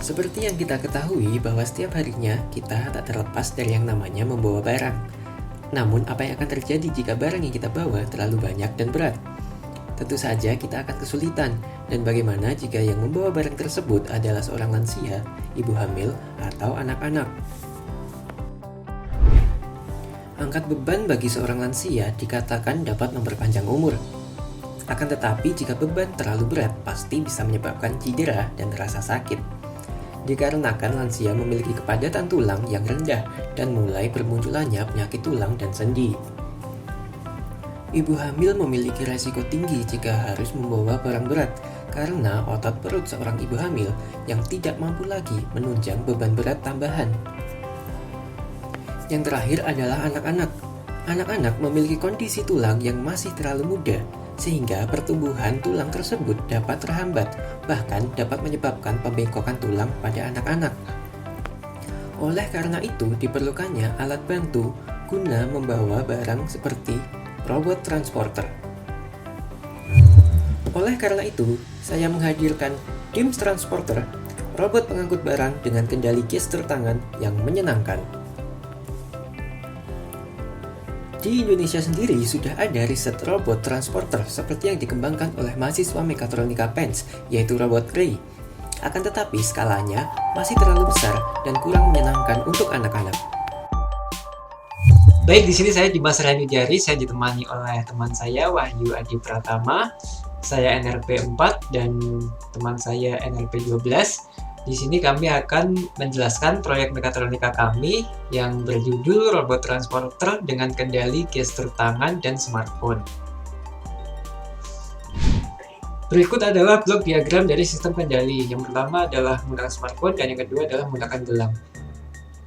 Seperti yang kita ketahui bahwa setiap harinya kita tak terlepas dari yang namanya membawa barang. Namun apa yang akan terjadi jika barang yang kita bawa terlalu banyak dan berat? Tentu saja kita akan kesulitan. Dan bagaimana jika yang membawa barang tersebut adalah seorang lansia, ibu hamil, atau anak-anak? Angkat beban bagi seorang lansia dikatakan dapat memperpanjang umur. Akan tetapi jika beban terlalu berat pasti bisa menyebabkan cedera dan rasa sakit. Dikarenakan lansia memiliki kepadatan tulang yang rendah dan mulai bermunculannya penyakit tulang dan sendi. Ibu hamil memiliki resiko tinggi jika harus membawa barang berat karena otot perut seorang ibu hamil yang tidak mampu lagi menunjang beban berat tambahan. Yang terakhir adalah anak-anak. Anak-anak memiliki kondisi tulang yang masih terlalu muda, sehingga pertumbuhan tulang tersebut dapat terhambat, bahkan dapat menyebabkan pembengkokan tulang pada anak-anak. Oleh karena itu, diperlukannya alat bantu guna membawa barang seperti robot transporter. Oleh karena itu, saya menghadirkan DIMS Transporter, robot pengangkut barang dengan kendali gestur tangan yang menyenangkan. Di Indonesia sendiri sudah ada riset robot transporter seperti yang dikembangkan oleh mahasiswa mekatronika PENS, yaitu robot Ray. Akan tetapi skalanya masih terlalu besar dan kurang menyenangkan untuk anak-anak. Baik, di sini saya Dimas Ranujari, saya ditemani oleh teman saya Wahyu Adi Pratama. Saya NRP 4 dan teman saya NRP 12. Di sini kami akan menjelaskan proyek mekatronika kami yang berjudul Robot Transporter dengan kendali gestur tangan dan smartphone. Berikut adalah blok diagram dari sistem kendali. Yang pertama adalah menggunakan smartphone dan yang kedua adalah menggunakan gelang.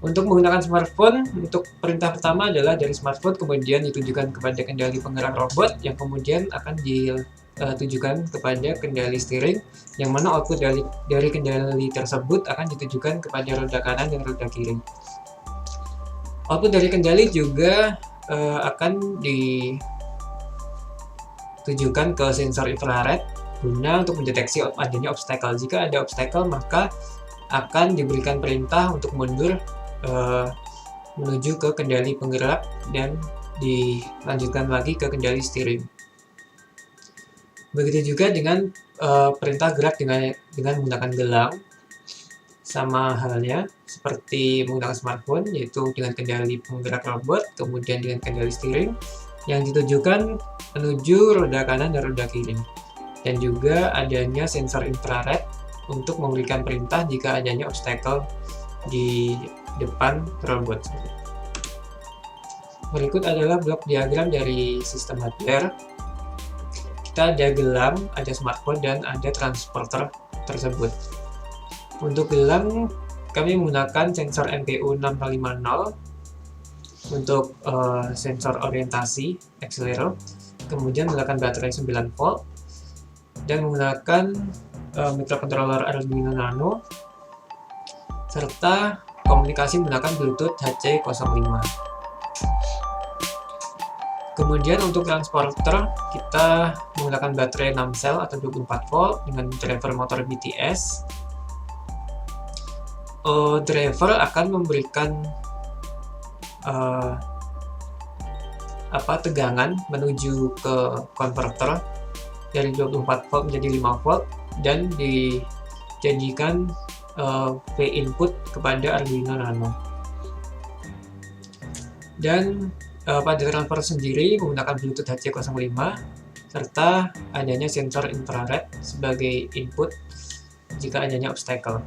Untuk menggunakan smartphone, untuk perintah pertama adalah dari smartphone kemudian ditujukan kepada kendali penggerak robot yang kemudian akan ditujukan kepada kendali steering, yang mana output dari kendali tersebut akan ditujukan kepada roda kanan dan roda kiri. Output dari kendali juga akan ditujukan ke sensor infrared guna untuk mendeteksi adanya obstacle. Jika ada obstacle, maka akan diberikan perintah untuk mundur menuju ke kendali penggerak dan dilanjutkan lagi ke kendali steering. Begitu juga dengan perintah gerak dengan menggunakan gelang, sama halnya seperti menggunakan smartphone, yaitu dengan kendali penggerak robot, kemudian dengan kendali steering yang ditujukan menuju roda kanan dan roda kiri. Dan juga adanya sensor infrared untuk memberikan perintah jika adanya obstacle di depan robot. Berikut adalah blok diagram dari sistem hardware. Kita ada gelang, ada smartphone, dan ada transporter tersebut. Untuk gelang, kami menggunakan sensor MPU 650 untuk sensor orientasi accelerometer, kemudian menggunakan baterai 9 volt dan menggunakan microcontroller Arduino Nano serta komunikasi menggunakan Bluetooth HC05. Kemudian untuk transporter kita menggunakan baterai 6 sel atau 24 volt dengan driver motor BTS. Driver akan memberikan tegangan menuju ke konverter dari 24 volt menjadi 5 volt dan dijadikan V input kepada Arduino Nano. Dan pada transformer sendiri menggunakan Bluetooth HC05 serta adanya sensor infrared sebagai input jika adanya obstacle.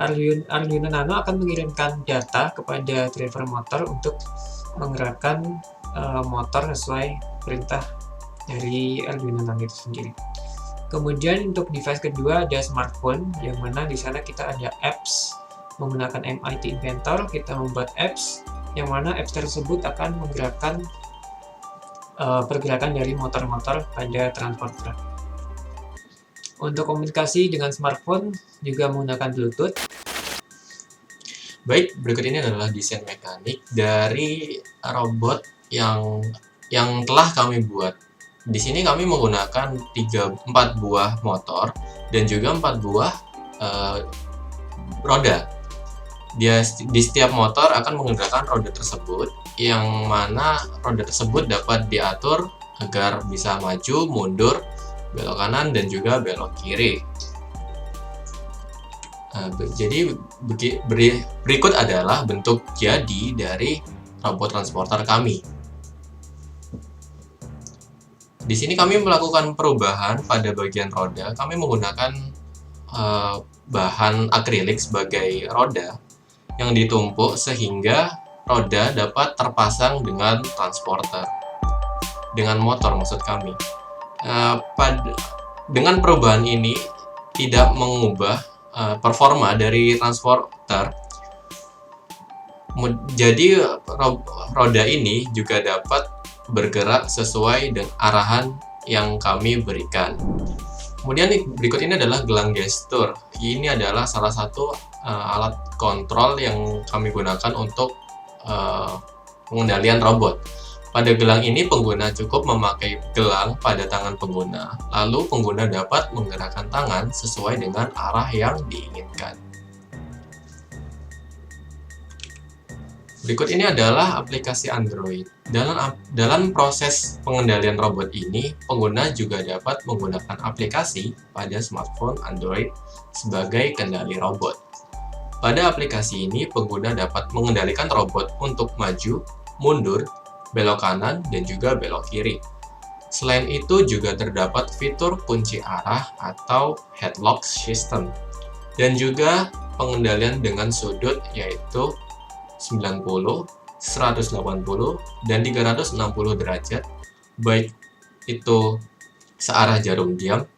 Arduino Nano akan mengirimkan data kepada driver motor untuk menggerakkan motor sesuai perintah dari Arduino Nano itu sendiri. Kemudian untuk device kedua ada smartphone, yang mana di sana kita ada apps menggunakan MIT Inventor. Kita membuat apps, yang mana apps tersebut akan menggerakkan pergerakan dari motor-motor pada transporter. Untuk komunikasi dengan smartphone juga menggunakan Bluetooth. Baik, berikut ini adalah desain mekanik dari robot yang telah kami buat. Di sini kami menggunakan 4 buah motor dan juga 4 buah roda. Di setiap motor akan menggunakan roda tersebut, yang mana roda tersebut dapat diatur agar bisa maju, mundur, belok kanan, dan juga belok kiri. Jadi berikut adalah bentuk jadi dari robot transporter kami. Di sini kami melakukan perubahan pada bagian roda. Kami menggunakan bahan akrilik sebagai roda yang ditumpuk sehingga roda dapat terpasang dengan transporter, dengan motor maksud kami. Dengan perubahan ini tidak mengubah performa dari transporter. Jadi roda ini juga dapat bergerak sesuai dengan arahan yang kami berikan. Kemudian berikut ini adalah gelang gestur. Ini adalah salah satu alat kontrol yang kami gunakan untuk pengendalian robot. Pada gelang ini pengguna cukup memakai gelang pada tangan pengguna, lalu pengguna dapat menggerakkan tangan sesuai dengan arah yang diinginkan. Berikut ini adalah aplikasi Android. Dalam proses pengendalian robot ini, pengguna juga dapat menggunakan aplikasi pada smartphone Android sebagai kendali robot. Pada aplikasi ini, pengguna dapat mengendalikan robot untuk maju, mundur, belok kanan, dan juga belok kiri. Selain itu, juga terdapat fitur kunci arah atau headlock system, dan juga pengendalian dengan sudut yaitu 90, 180, dan 360 derajat, baik itu searah jarum jam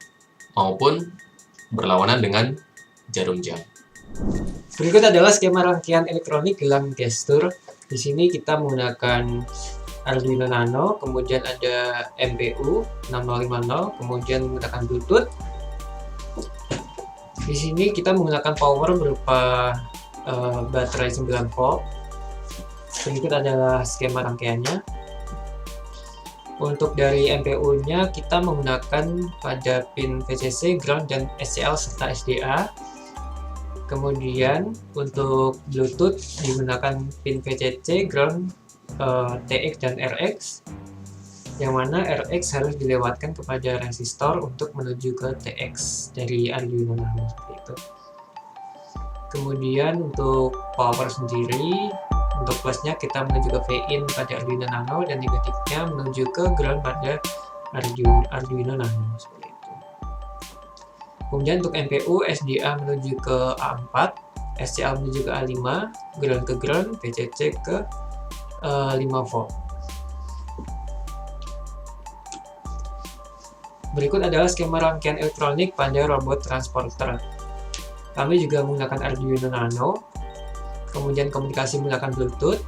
maupun berlawanan dengan jarum jam. Berikut adalah skema rangkaian elektronik gelang gestur. Di sini kita menggunakan Arduino Nano, kemudian ada MPU 6050, kemudian menggunakan Bluetooth. Di sini kita menggunakan power berupa baterai 9 volt. Berikut adalah skema rangkaiannya. Untuk dari MPU-nya kita menggunakan pada pin VCC, ground, dan SCL serta SDA. Kemudian untuk Bluetooth digunakan pin VCC, ground, TX dan RX, yang mana RX harus dilewatkan kepada resistor untuk menuju ke TX dari Arduino Nano seperti itu. Kemudian untuk power sendiri, untuk plusnya kita menuju ke V-in pada Arduino Nano dan negatifnya menuju ke ground pada Arduino Nano seperti itu. Kemudian untuk MPU, SDA menuju ke A4, SCL menuju ke A5, ground ke ground, VCC ke 5 volt. Berikut adalah skema rangkaian elektronik pada robot transporter. Kami juga menggunakan Arduino Nano, kemudian komunikasi menggunakan Bluetooth,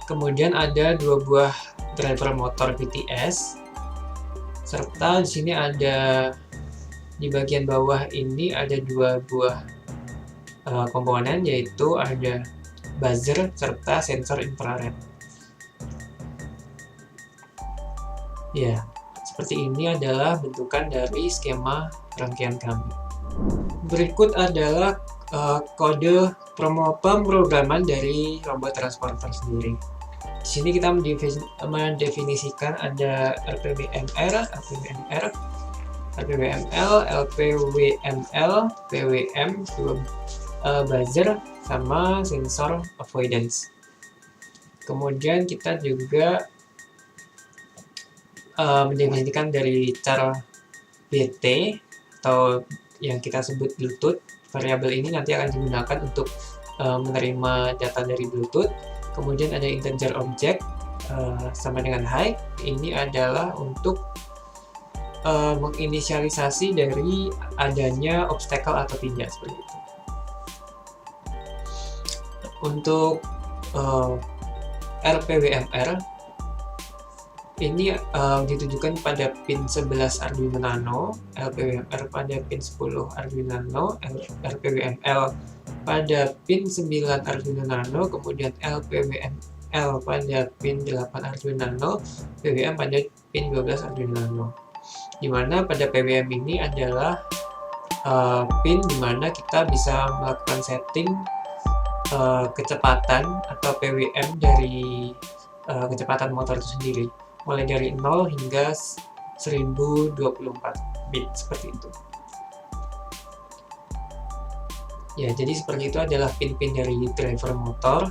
kemudian ada 2 buah driver motor BTS, serta di sini ada di bagian bawah ini ada 2 buah komponen, yaitu ada buzzer serta sensor infrared. Ya, seperti ini adalah bentukan dari skema rangkaian kami. Berikut adalah kode pemrograman dari robot transporter sendiri. Di sini kita mendefinisikan ada RPWMR, RPWML, LPWML, PWM, buzzer, sama sensor avoidance. Kemudian kita juga mendefinisikan dari cara BT atau yang kita sebut Bluetooth. Variabel ini nanti akan digunakan untuk menerima data dari Bluetooth. Kemudian ada integer object sama dengan height. Ini adalah untuk menginisialisasi dari adanya obstacle atau tidak seperti itu. Untuk RPWMR ini ditujukan pada pin 11 Arduino Nano, LPWMR pada pin 10 Arduino Nano, RPWML pada pin 9 Arduino Nano, kemudian LPWML pada pin 8 Arduino Nano, PWM pada pin 12 Arduino Nano. Dimana pada PWM ini adalah pin dimana kita bisa melakukan setting kecepatan atau PWM dari kecepatan motor itu sendiri, mulai dari 0 hingga 1024 bit seperti itu. Ya, jadi seperti itu adalah pin-pin dari driver motor.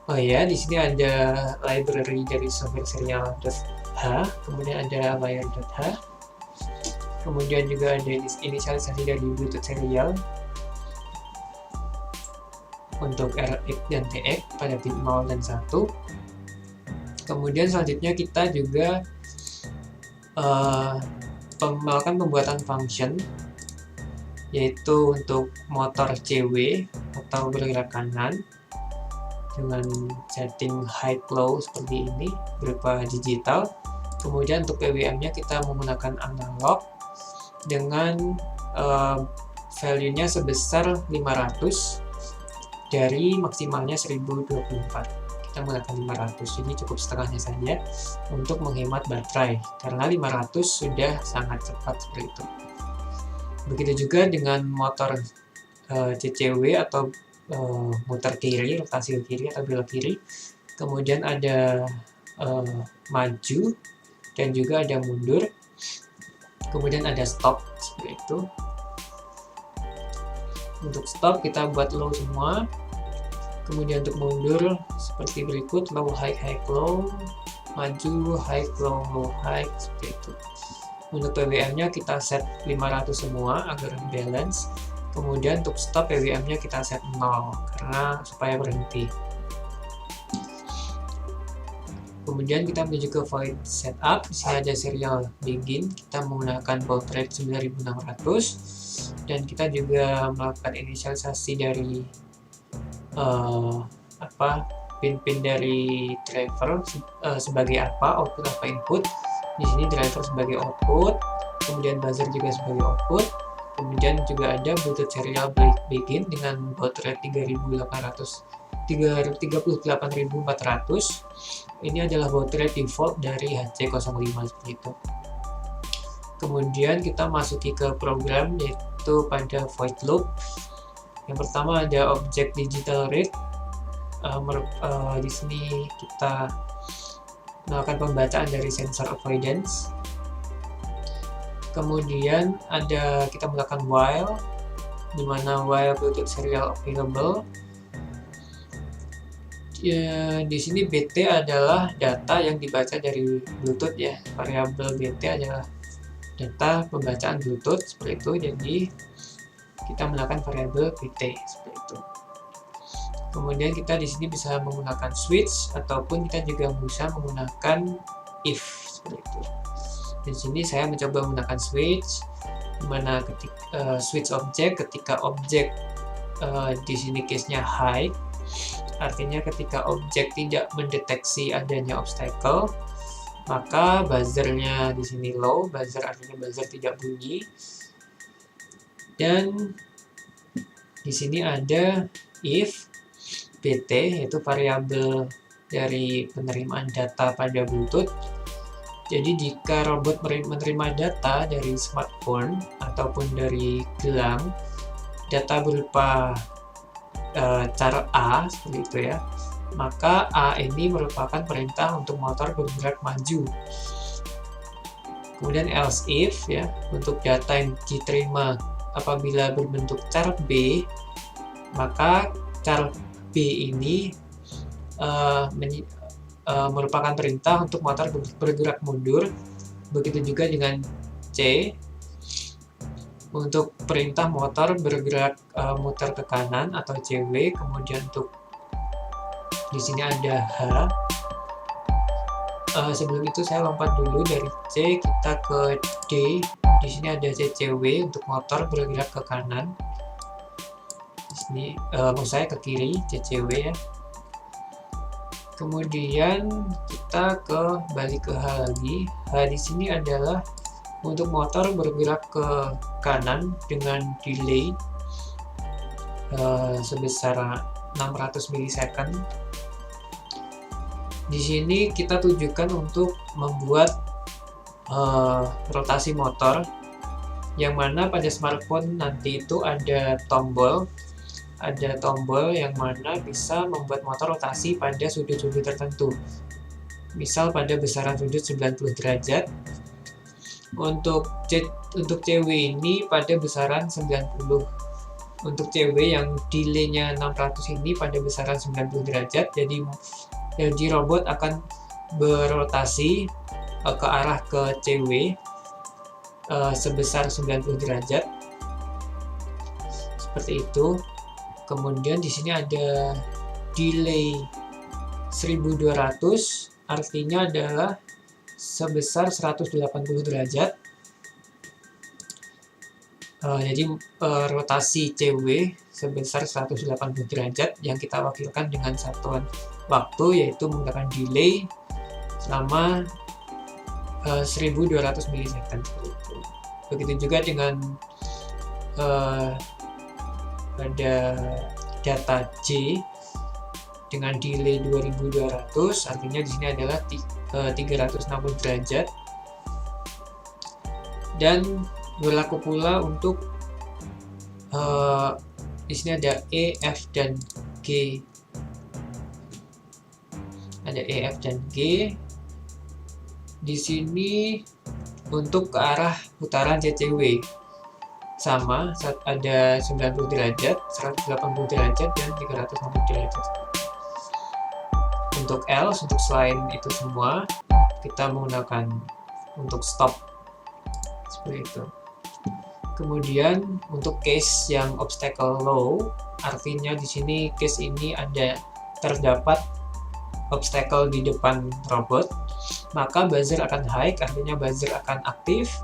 Oh ya, di sini ada library dari software serial.h, kemudian ada wire.h, kemudian juga ada inisialisasi dari Bluetooth serial untuk RX dan TX pada pin 0 dan 1. Kemudian selanjutnya kita juga melakukan pembuatan function, yaitu untuk motor CW atau bergerak kanan dengan setting high low seperti ini berupa digital. Kemudian untuk PWM-nya kita menggunakan analog dengan value-nya sebesar 500 dari maksimalnya 1024. Kita menggunakan 500, jadi cukup setengahnya saja untuk menghemat baterai karena 500 sudah sangat cepat seperti itu. Begitu juga dengan motor CCW atau muter kiri, rotasi kiri atau belok kiri. Kemudian ada maju dan juga ada mundur. Kemudian ada stop seperti itu. Untuk stop kita buat low semua. Kemudian untuk mundur seperti berikut, low high high low, maju high low low high seperti itu. Untuk PWM-nya kita set 500 semua agar balance. Kemudian untuk stop PWM-nya kita set 0 karena supaya berhenti. Kemudian kita menuju ke void setup. Di sini ada serial begin. Kita menggunakan baud rate 9600 dan kita juga melakukan inisialisasi dari pin-pin dari driver sebagai apa, output apa input. Di sini driver sebagai output, kemudian buzzer juga sebagai output, kemudian juga ada Bluetooth serial begin dengan baud rate 38.400. Ini adalah baud rate default dari HC05 seperti itu. Kemudian kita masuki ke program, yaitu pada void loop. Yang pertama ada object digital read. Di sini kita melakukan pembacaan dari sensor avoidance. Kemudian kita melakukan while, di mana while Bluetooth serial available. Ya, di sini BT adalah data yang dibaca dari Bluetooth ya. Variabel BT adalah data pembacaan Bluetooth seperti itu. Jadi kita melakukan variabel BT seperti itu. Kemudian kita di sini bisa menggunakan switch ataupun kita juga bisa menggunakan if seperti itu. Di sini saya mencoba menggunakan switch, di mana ketika switch object, ketika objek di sini case-nya high, artinya ketika objek tidak mendeteksi adanya obstacle, maka buzzer-nya di sini low, buzzer artinya buzzer tidak bunyi. Dan di sini ada if BT, yaitu variabel dari penerimaan data pada Bluetooth. Jadi jika robot menerima data dari smartphone ataupun dari gelang, data berupa cara A seperti itu ya, maka A ini merupakan perintah untuk motor bergerak maju. Kemudian else if ya, untuk data yang diterima apabila berbentuk char B, maka char B ini merupakan perintah untuk motor bergerak mundur. Begitu juga dengan C, untuk perintah motor bergerak muter ke kanan atau CW. Kemudian untuk di sini ada H. Sebelum itu saya lompat dulu dari C kita ke D. Di sini ada CCW untuk motor bergerak ke kanan. Di sini maksud saya ke kiri, CCW ya. Kemudian kita balik ke H lagi. H di sini adalah untuk motor bergerak ke kanan dengan delay sebesar 600 milisecond. Di sini kita tujukan untuk membuat rotasi motor yang mana pada smartphone nanti itu ada tombol yang mana bisa membuat motor rotasi pada sudut-sudut tertentu. Misal pada besaran sudut 90 derajat. Untuk CW ini pada besaran 90. Untuk CW yang delay-nya 600 ini pada besaran 90 derajat. Jadi robot akan berotasi ke arah ke CW sebesar 90 derajat. Seperti itu. Kemudian di sini ada delay 1200, artinya adalah sebesar 180 derajat. Jadi rotasi CW sebesar 180 derajat yang kita wakilkan dengan satuan waktu, yaitu menggunakan delay selama 1200 milisecond. Begitu juga dengan pada data J dengan delay 2200, artinya di sini adalah 360 derajat. Dan berlaku pula untuk di sini ada E, F, dan G. Ada E, F, dan G. Di sini untuk ke arah putaran CCW sama, saat ada 90 derajat, 180 derajat, dan 360 derajat. Untuk L, untuk selain itu semua, kita menggunakan untuk stop seperti itu. Kemudian untuk case yang obstacle low, artinya di sini case ini terdapat obstacle di depan robot, maka buzzer akan high, artinya buzzer akan aktif.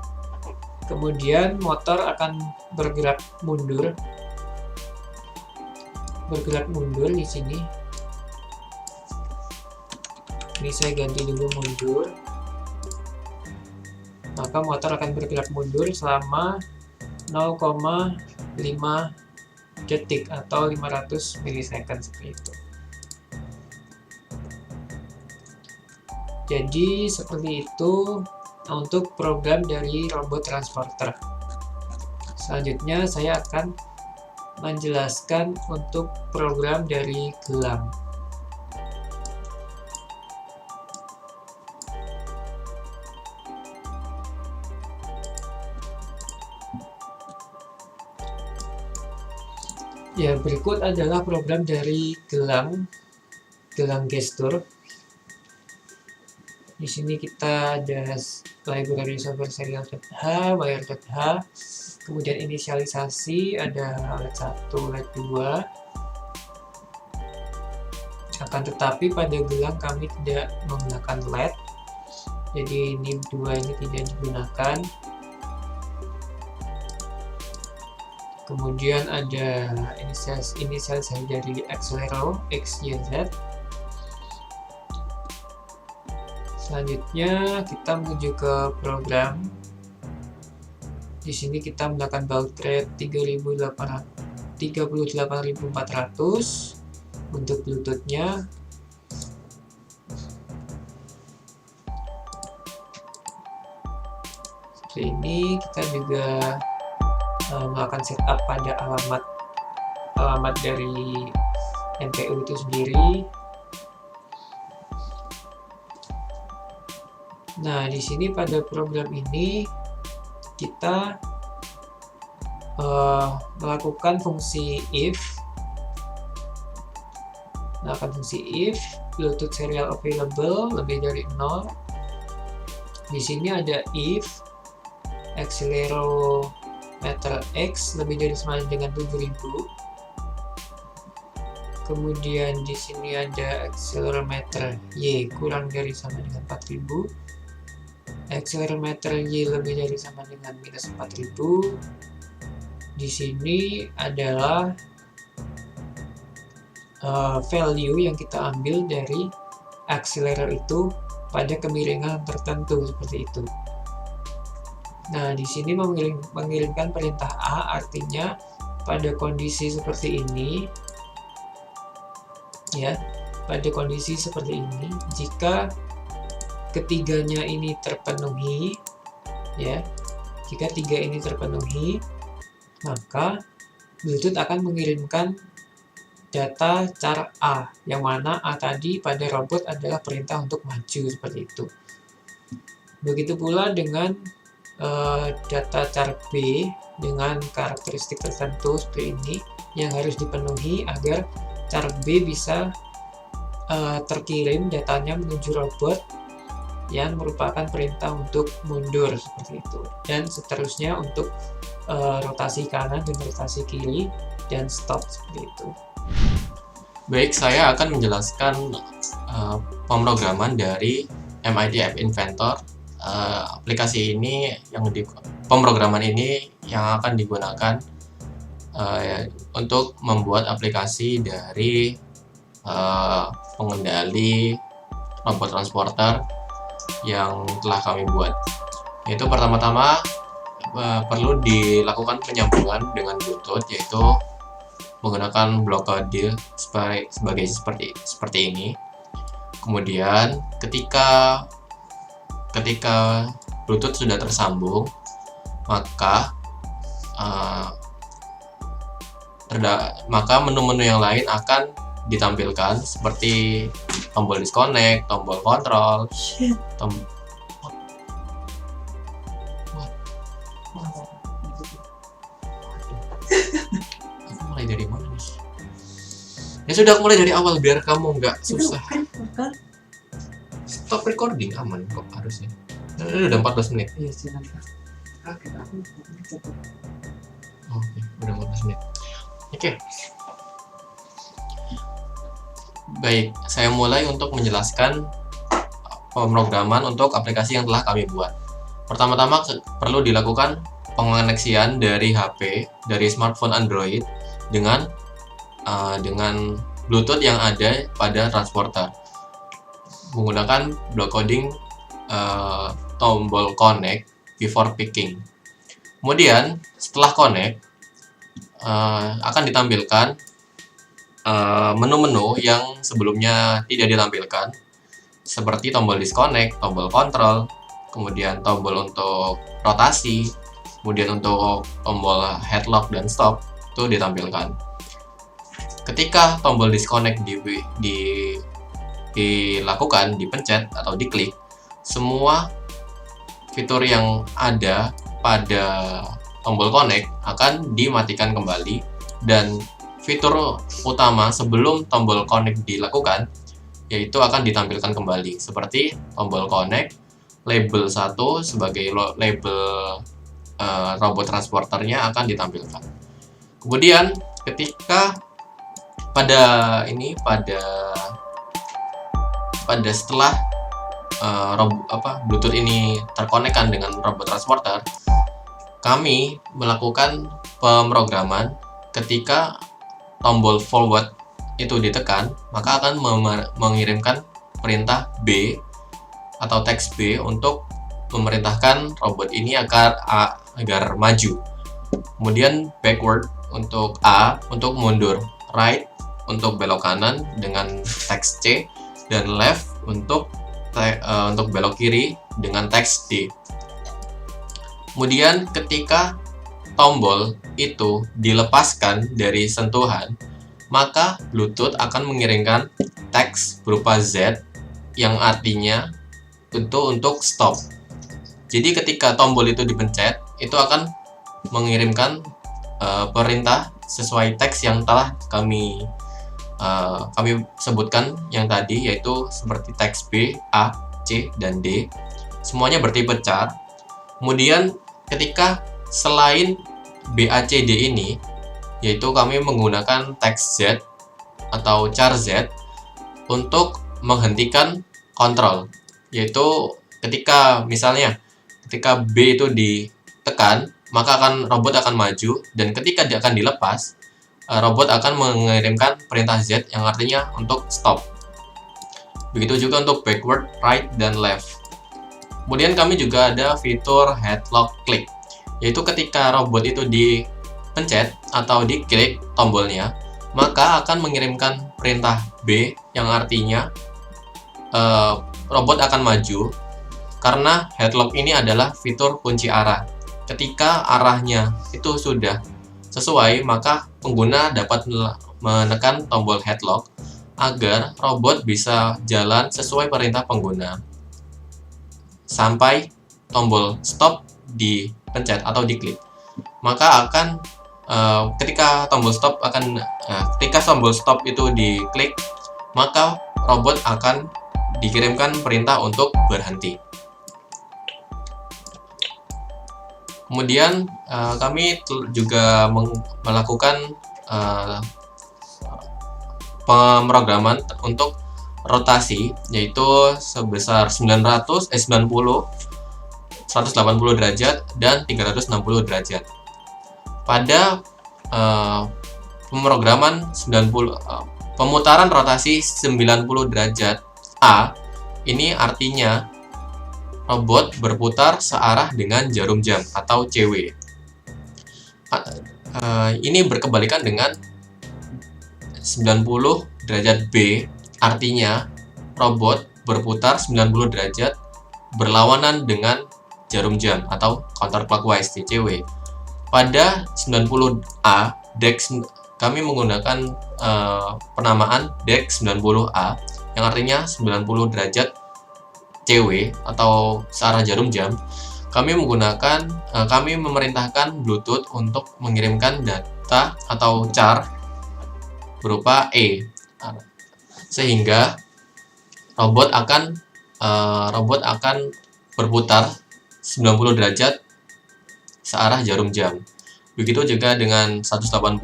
Kemudian motor akan bergerak mundur di sini. Ini saya ganti dulu mundur. Maka motor akan bergerak mundur selama 0,5 detik atau 500 milisecond seperti itu. Jadi seperti itu untuk program dari robot transporter. Selanjutnya saya akan menjelaskan untuk program dari gelang. Ya, berikut adalah program dari gelang gestur. Di sini kita ada library software serial.h, wire.h, kemudian inisialisasi ada LED 1, LED 2. Akan tetapi pada gelang kami tidak menggunakan LED, jadi ini dua ini tidak digunakan. Kemudian ada inisialisasi dari Accelero X, Y, Z. Selanjutnya kita menuju ke program. Di sini kita menggunakan baud rate 38.400 untuk Bluetooth-nya. Seperti ini. Kita juga melakukan setup pada alamat dari MPU itu sendiri. Nah, di sini pada program ini kita melakukan fungsi if. Bluetooth serial available lebih dari 0. Di sini ada if accelerometer X lebih dari sama dengan 7000. Kemudian di sini ada accelerometer Y kurang dari sama dengan 4000. Accelerometer Y lebih dari sama dengan minus 4000. Di sini adalah value yang kita ambil dari accelerator itu pada kemiringan tertentu seperti itu. Nah, di sini mengirimkan perintah A, artinya pada kondisi seperti ini, ya, pada kondisi seperti ini, jika ketiganya ini terpenuhi, ya, Jika 3 ini terpenuhi, maka Bluetooth akan mengirimkan data char A, yang mana A tadi pada robot adalah perintah untuk maju, seperti itu. Begitu pula dengan data char B dengan karakteristik tertentu seperti ini yang harus dipenuhi agar char B bisa terkirim datanya menuju robot yang merupakan perintah untuk mundur, seperti itu, dan seterusnya untuk rotasi kanan dan rotasi kiri dan stop, seperti itu. Baik, saya akan menjelaskan pemrograman dari MIT App Inventor. Aplikasi ini pemrograman ini yang akan digunakan untuk membuat aplikasi dari pengendali robot transporter yang telah kami buat. Yaitu pertama-tama perlu dilakukan penyambungan dengan Bluetooth, yaitu menggunakan blokade seperti ini. Kemudian ketika Bluetooth sudah tersambung, maka menu-menu yang lain akan ditampilkan seperti tombol disconnect, tombol kontrol, Aku mulai dari mana nih? Ya sudah, aku mulai dari awal biar kamu nggak susah. Stop recording, aman kok harusnya. Udah 14 menit. Iya, silakan. Oke, udah 14 menit. Oke. Baik, saya mulai untuk menjelaskan pemrograman untuk aplikasi yang telah kami buat. Pertama-tama perlu dilakukan pengoneksian dari HP, dari smartphone Android dengan Bluetooth yang ada pada transporter menggunakan block coding tombol connect before picking. Kemudian setelah connect akan ditampilkan menu-menu yang sebelumnya tidak ditampilkan, seperti tombol disconnect, tombol kontrol, kemudian tombol untuk rotasi, kemudian untuk tombol headlock dan stop itu ditampilkan. Ketika tombol disconnect dilakukan, dipencet atau diklik, semua fitur yang ada pada tombol connect akan dimatikan kembali, dan fitur utama sebelum tombol connect dilakukan yaitu akan ditampilkan kembali, seperti tombol connect, label 1 sebagai label robot transporternya akan ditampilkan. Kemudian ketika pada setelah Bluetooth ini terkonekkan dengan robot transporter, kami melakukan pemrograman. Ketika tombol forward itu ditekan, maka akan mengirimkan perintah B atau teks B untuk memerintahkan robot ini agar maju. Kemudian backward untuk A untuk mundur, right untuk belok kanan dengan teks C, dan left untuk belok kiri dengan teks D. Kemudian ketika tombol itu dilepaskan dari sentuhan, maka Bluetooth akan mengirimkan teks berupa Z yang artinya untuk stop. Jadi ketika tombol itu dipencet, itu akan mengirimkan perintah sesuai teks yang telah kami sebutkan yang tadi, yaitu seperti teks B, A, C, dan D. Semuanya bertipe char. Kemudian ketika selain B, A, C, D ini, yaitu kami menggunakan teks Z atau char Z untuk menghentikan kontrol, yaitu ketika B itu ditekan, maka robot akan maju, dan ketika dia akan dilepas, robot akan mengirimkan perintah Z yang artinya untuk stop. Begitu juga untuk backward, right, dan left. Kemudian kami juga ada fitur headlock click, yaitu ketika robot itu dipencet atau diklik tombolnya, maka akan mengirimkan perintah B yang artinya robot akan maju, karena headlock ini adalah fitur kunci arah. ketika arahnya itu sudah sesuai, maka pengguna dapat menekan tombol headlock agar robot bisa jalan sesuai perintah pengguna sampai tombol stop dipencet atau diklik. Maka ketika tombol stop itu diklik, maka robot akan dikirimkan perintah untuk berhenti. Kemudian kami juga melakukan pemrograman untuk rotasi, yaitu sebesar 90, 180 derajat dan 360 derajat. Pada pemrograman pemutaran rotasi 90 derajat A, ini artinya robot berputar searah dengan jarum jam atau CW. Ini berkebalikan dengan 90 derajat B, artinya robot berputar 90 derajat berlawanan dengan jarum jam atau counterclockwise CW. Pada 90A, kami menggunakan penamaan DEX 90A yang artinya 90 derajat CW atau searah jarum jam. Kami memerintahkan Bluetooth untuk mengirimkan data atau char berupa E, sehingga robot akan berputar 90 derajat searah jarum jam. Begitu juga dengan 180,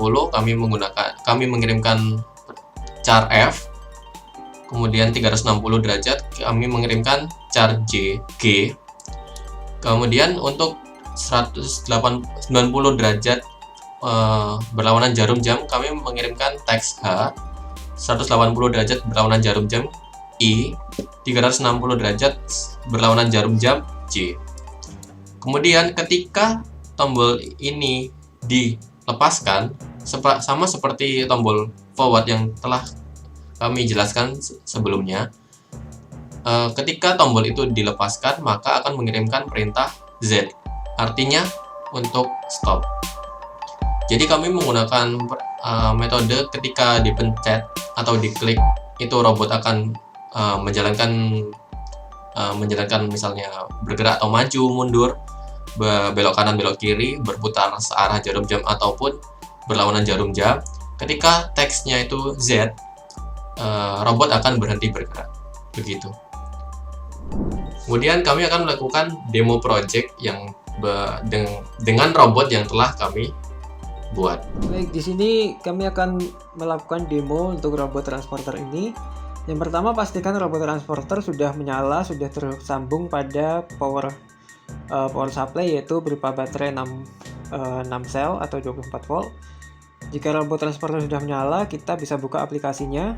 kami mengirimkan char F. Kemudian 360 derajat kami mengirimkan char G. Kemudian untuk 190 derajat berlawanan jarum jam, kami mengirimkan teks H. 180 derajat berlawanan jarum jam I. 360 derajat berlawanan jarum jam J. Kemudian ketika tombol ini dilepaskan, sama seperti tombol forward yang telah kami jelaskan sebelumnya, ketika tombol itu dilepaskan, maka akan mengirimkan perintah Z, artinya untuk stop. Jadi kami menggunakan metode ketika dipencet atau diklik, itu robot akan menjalankan misalnya bergerak atau maju, mundur, belok kanan, belok kiri, berputar searah jarum jam ataupun berlawanan jarum jam. Ketika teksnya itu Z, robot akan berhenti bergerak. Begitu. Kemudian kami akan melakukan demo project yang dengan robot yang telah kami buat. Baik, di sini kami akan melakukan demo untuk robot transporter ini. Yang pertama, pastikan robot transporter sudah menyala, sudah tersambung pada power supply, yaitu berupa baterai 6 sel atau 24 volt. Jika robot transporter sudah menyala, kita bisa buka aplikasinya.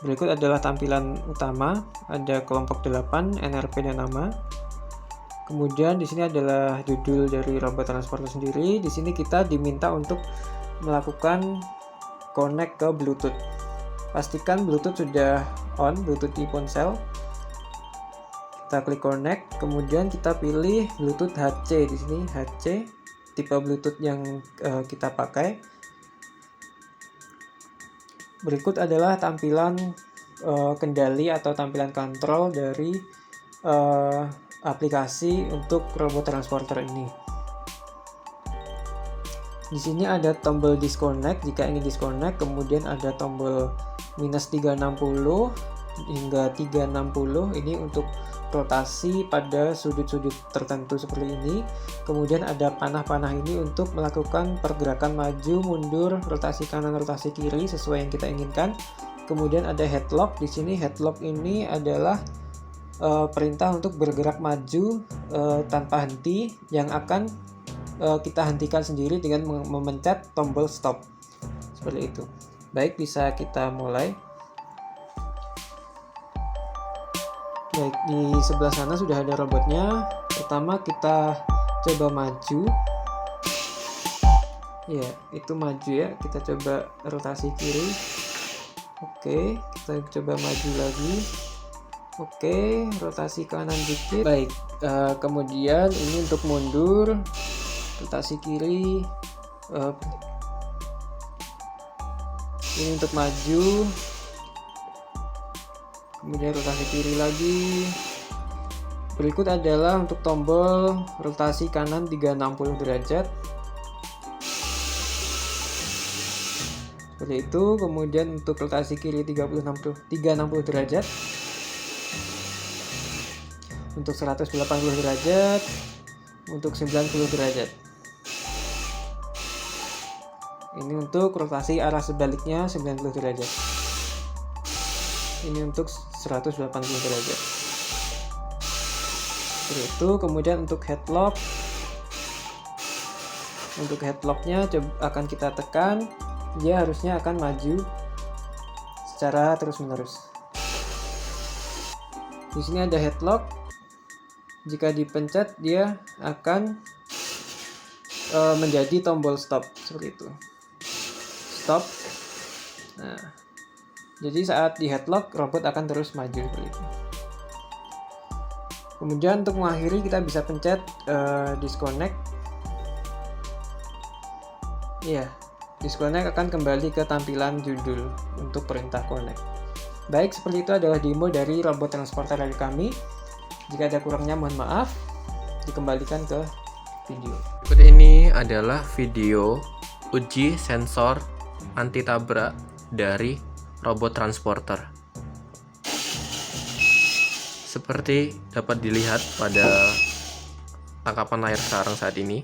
Berikut adalah tampilan utama, ada kelompok 8, NRP dan nama. Kemudian di sini adalah judul dari robot transporter sendiri. Di sini kita diminta untuk melakukan connect ke Bluetooth. Pastikan Bluetooth sudah on, Bluetooth di ponsel. Kita klik connect, kemudian kita pilih Bluetooth HC. Di sini HC, tipe Bluetooth yang kita pakai. Berikut adalah tampilan kendali atau tampilan kontrol dari aplikasi untuk robot transporter ini. Di sini ada tombol disconnect jika ingin disconnect, kemudian ada tombol minus 360 hingga 360 ini untuk rotasi pada sudut-sudut tertentu seperti ini. Kemudian ada panah-panah ini untuk melakukan pergerakan maju, mundur, rotasi kanan, rotasi kiri sesuai yang kita inginkan. Kemudian ada headlock. Di sini headlock ini adalah perintah untuk bergerak maju tanpa henti yang akan kita hentikan sendiri dengan memencet tombol stop. Seperti itu. Baik, bisa kita mulai. Baik, di sebelah sana sudah ada robotnya. Pertama kita coba maju. Ya, itu maju ya. Kita coba rotasi kiri. Oke, kita coba maju lagi. Oke, rotasi kanan dikit. Baik, kemudian ini untuk mundur, rotasi kiri. Ini untuk maju. Kemudian rotasi kiri lagi. Berikut adalah untuk tombol rotasi kanan 360 derajat. Seperti itu. Kemudian untuk rotasi kiri 360 derajat. Untuk 180 derajat. Untuk 90 derajat. Ini untuk rotasi arah sebaliknya 90 derajat. Ini untuk 180 derajat. Seperti itu. Kemudian untuk headlock. Untuk headlocknya akan kita tekan. Dia harusnya akan maju secara terus-menerus. Di sini ada headlock. Jika dipencet, dia akan menjadi tombol stop seperti itu. Stop. Nah, jadi saat di headlock, robot akan terus maju seperti itu. Kemudian untuk mengakhiri kita bisa pencet disconnect. Iya. Disconnect akan kembali ke tampilan judul untuk perintah connect. Baik, seperti itu adalah demo dari robot transporter dari kami. Jika ada kurangnya mohon maaf. Dikembalikan ke video. Berikut ini adalah video uji sensor anti tabrak dari robot transporter. Seperti dapat dilihat pada tangkapan layar sekarang saat ini,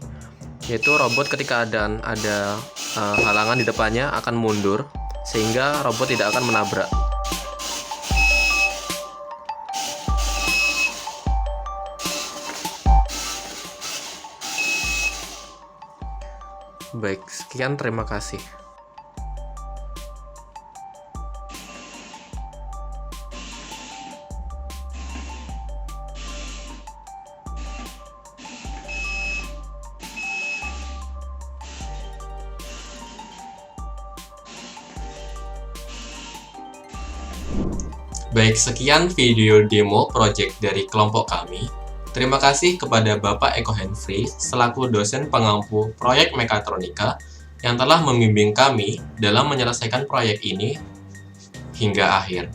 yaitu robot ketika ada halangan di depannya akan mundur sehingga robot tidak akan menabrak. Baik, sekian, terima kasih. Baik, sekian video demo project dari kelompok kami. Terima kasih kepada Bapak Eko Henry selaku dosen pengampu proyek mekatronika yang telah membimbing kami dalam menyelesaikan proyek ini hingga akhir.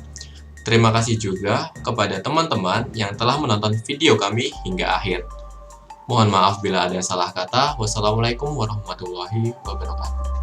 Terima kasih juga kepada teman-teman yang telah menonton video kami hingga akhir. Mohon maaf bila ada salah kata. Wassalamualaikum warahmatullahi wabarakatuh.